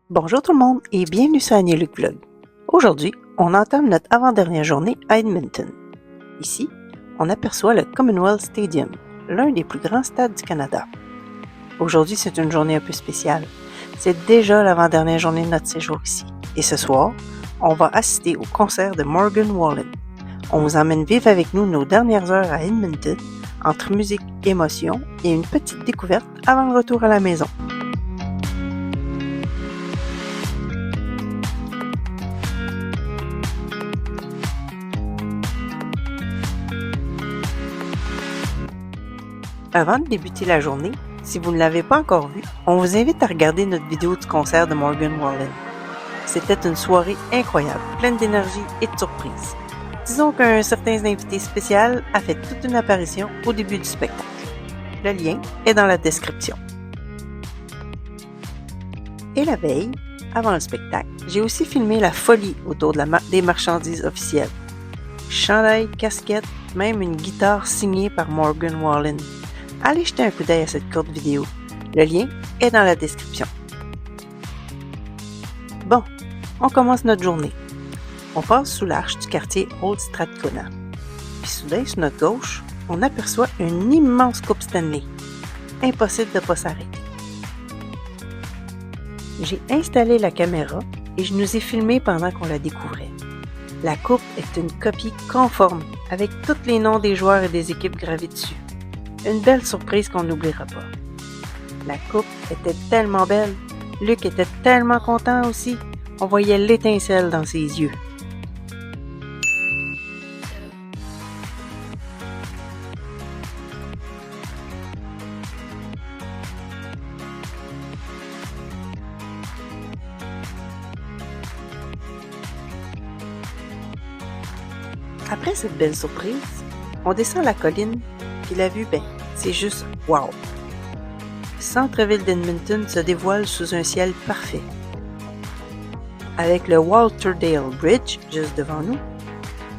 Bonjour tout le monde et bienvenue sur Annie Luc Vlog. Aujourd'hui, on entame notre avant-dernière journée à Edmonton. Ici, on aperçoit le Commonwealth Stadium, l'un des plus grands stades du Canada. Aujourd'hui, c'est une journée un peu spéciale. C'est déjà l'avant-dernière journée de notre séjour ici. Et ce soir, on va assister au concert de Morgan Wallen. On vous emmène vivre avec nous nos dernières heures à Edmonton, entre musique, émotion et une petite découverte avant le retour à la maison. Avant de débuter la journée, si vous ne l'avez pas encore vu, on vous invite à regarder notre vidéo du concert de Morgan Wallen. C'était une soirée incroyable, pleine d'énergie et de surprises. Disons qu'un certain invité spécial a fait toute une apparition au début du spectacle. Le lien est dans la description. Et la veille, avant le spectacle, j'ai aussi filmé la folie autour des marchandises officielles. Chandail, casquette, même une guitare signée par Morgan Wallen. Allez jeter un coup d'œil à cette courte vidéo. Le lien est dans la description. Bon, on commence notre journée. On passe sous l'arche du quartier Old Strathcona. Puis soudain, sur notre gauche, on aperçoit une immense coupe Stanley. Impossible de ne pas s'arrêter. J'ai installé la caméra et je nous ai filmé pendant qu'on la découvrait. La coupe est une copie conforme avec tous les noms des joueurs et des équipes gravés dessus. Une belle surprise qu'on n'oubliera pas. La coupe était tellement belle. Luc était tellement content aussi. On voyait l'étincelle dans ses yeux. Après cette belle surprise, on descend la colline, puis la vue, c'est juste wow! Le centre-ville d'Edmonton se dévoile sous un ciel parfait. Avec le Walterdale Bridge juste devant nous,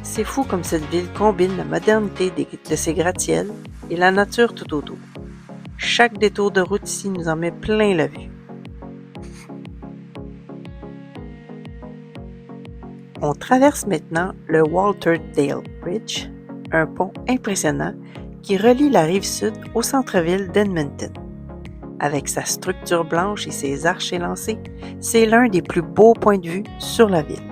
c'est fou comme cette ville combine la modernité de ses gratte-ciels et la nature tout autour. Chaque détour de route ici nous en met plein la vue. On traverse maintenant le Walterdale Bridge, un pont impressionnant qui relie la rive sud au centre-ville d'Edmonton. Avec sa structure blanche et ses arches élancées, c'est l'un des plus beaux points de vue sur la ville.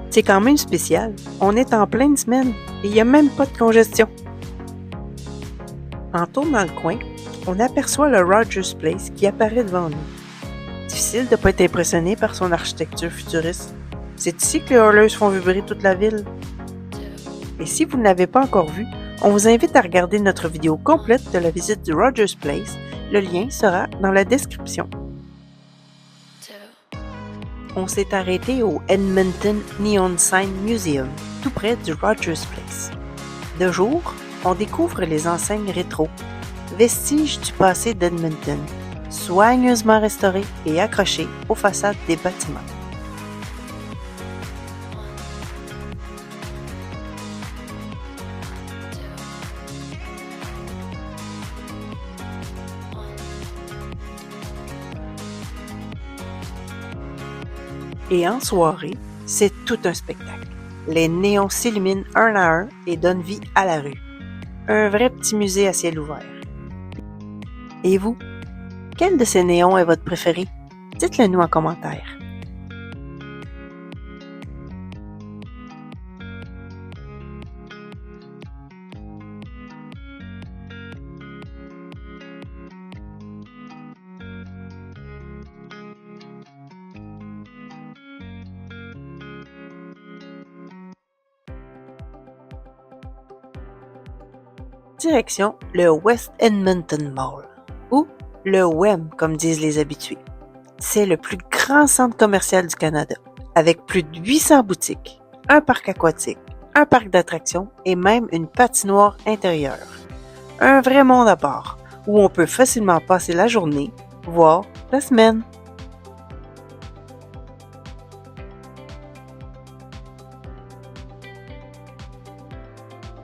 C'est quand même spécial, on est en pleine semaine et il n'y a même pas de congestion. En tournant le coin, on aperçoit le Rogers Place qui apparaît devant nous. Difficile de ne pas être impressionné par son architecture futuriste. C'est ici que les Oilers font vibrer toute la ville. Et si vous ne l'avez pas encore vu, on vous invite à regarder notre vidéo complète de la visite du Rogers Place. Le lien sera dans la description. On s'est arrêté au Edmonton Neon Sign Museum, tout près du Rogers Place. De jour, on découvre les enseignes rétro, vestiges du passé d'Edmonton, soigneusement restaurés et accrochés aux façades des bâtiments. Et en soirée, c'est tout un spectacle. Les néons s'illuminent un à un et donnent vie à la rue. Un vrai petit musée à ciel ouvert. Et vous, quel de ces néons est votre préféré? Dites-le nous en commentaire. Direction le West Edmonton Mall, ou le WEM comme disent les habitués. C'est le plus grand centre commercial du Canada, avec plus de 800 boutiques, un parc aquatique, un parc d'attractions et même une patinoire intérieure. Un vrai monde à part, où on peut facilement passer la journée, voire la semaine.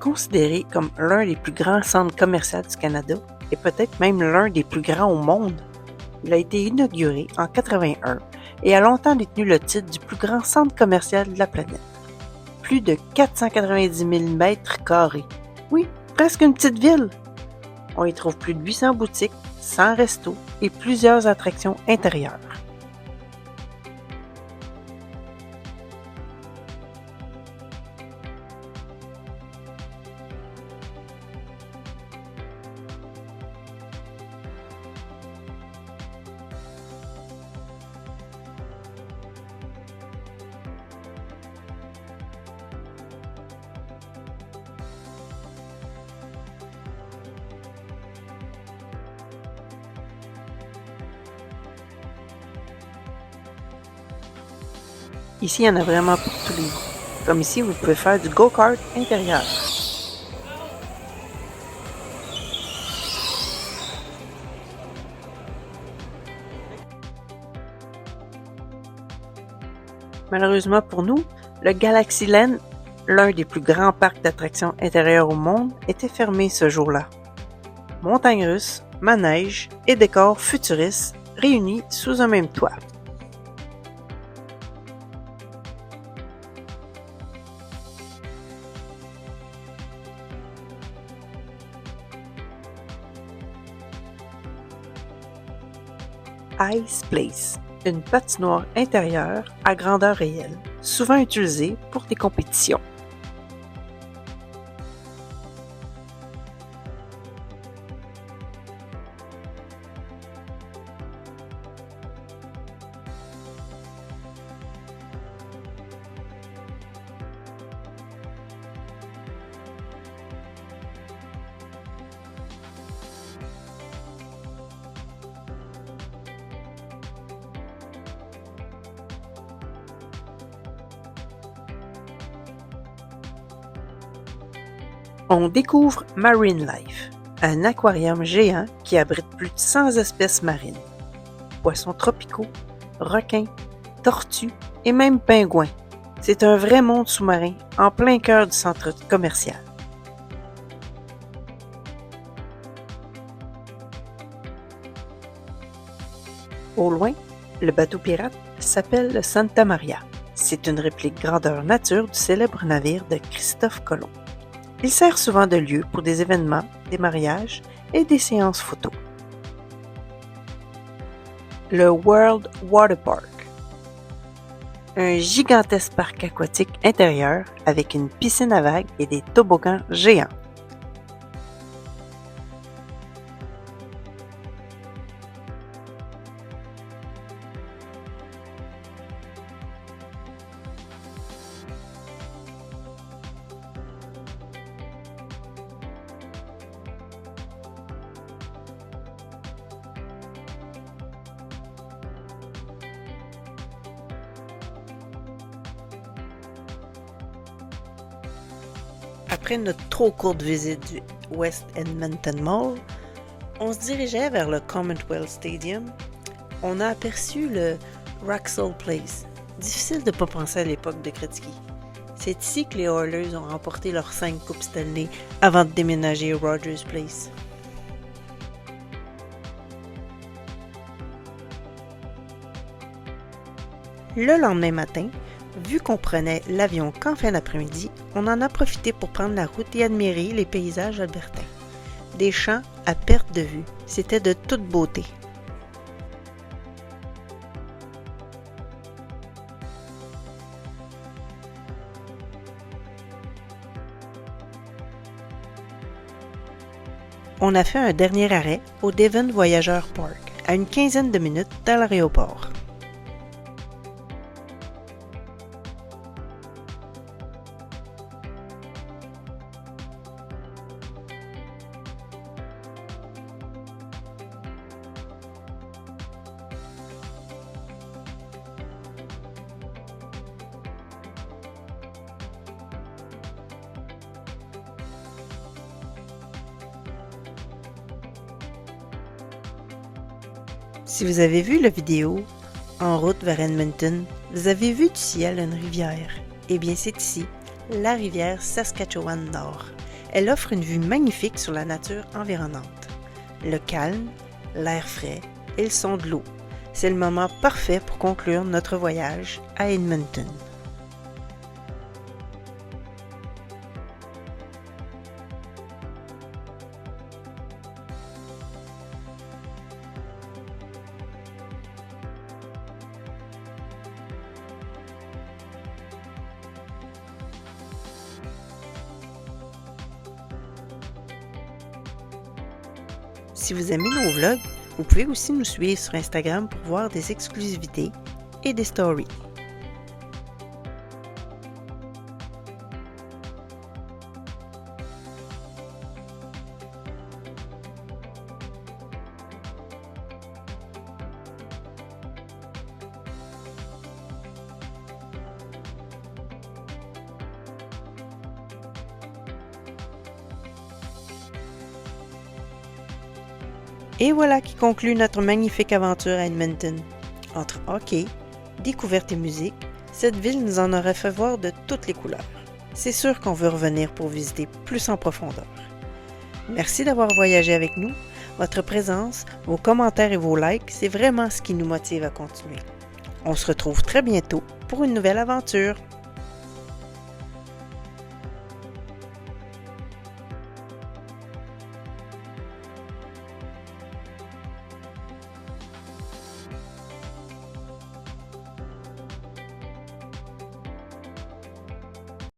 Considéré comme l'un des plus grands centres commerciaux du Canada et peut-être même l'un des plus grands au monde, il a été inauguré en 1981 et a longtemps détenu le titre du plus grand centre commercial de la planète. Plus de 490 000 mètres carrés. Oui, presque une petite ville. On y trouve plus de 800 boutiques, 100 restos et plusieurs attractions intérieures. Ici, il y en a vraiment pour tous les goûts. Comme ici, vous pouvez faire du go-kart intérieur. Malheureusement pour nous, le Galaxyland, l'un des plus grands parcs d'attractions intérieures au monde, était fermé ce jour-là. Montagnes russes, manèges et décors futuristes réunis sous un même toit. Ice Place, une patinoire intérieure à grandeur réelle, souvent utilisée pour des compétitions. On découvre Marine Life, un aquarium géant qui abrite plus de 100 espèces marines. Poissons tropicaux, requins, tortues et même pingouins. C'est un vrai monde sous-marin en plein cœur du centre commercial. Au loin, le bateau pirate s'appelle le Santa Maria. C'est une réplique grandeur nature du célèbre navire de Christophe Colomb. Il sert souvent de lieu pour des événements, des mariages et des séances photos. Le World Water Park. Un gigantesque parc aquatique intérieur avec une piscine à vagues et des toboggans géants. Après notre trop courte visite du West Edmonton Mall, on se dirigeait vers le Commonwealth Stadium. On a aperçu le Rexall Place. Difficile de ne pas penser à l'époque de Gretzky. C'est ici que les Oilers ont remporté leurs 5 coupes Stanley avant de déménager au Rogers Place. Le lendemain matin, vu qu'on prenait l'avion qu'en fin d'après-midi, on en a profité pour prendre la route et admirer les paysages albertains. Des champs à perte de vue, c'était de toute beauté. On a fait un dernier arrêt au Devon Voyageurs Park, à une quinzaine de minutes de l'aéroport. Si vous avez vu la vidéo en route vers Edmonton, vous avez vu du ciel une rivière. Eh bien, c'est ici, la rivière Saskatchewan Nord. Elle offre une vue magnifique sur la nature environnante. Le calme, l'air frais et le son de l'eau. C'est le moment parfait pour conclure notre voyage à Edmonton. Si vous aimez nos vlogs, vous pouvez aussi nous suivre sur Instagram pour voir des exclusivités et des stories. Et voilà qui conclut notre magnifique aventure à Edmonton. Entre hockey, découverte et musique, cette ville nous en aurait fait voir de toutes les couleurs. C'est sûr qu'on veut revenir pour visiter plus en profondeur. Merci d'avoir voyagé avec nous. Votre présence, vos commentaires et vos likes, c'est vraiment ce qui nous motive à continuer. On se retrouve très bientôt pour une nouvelle aventure.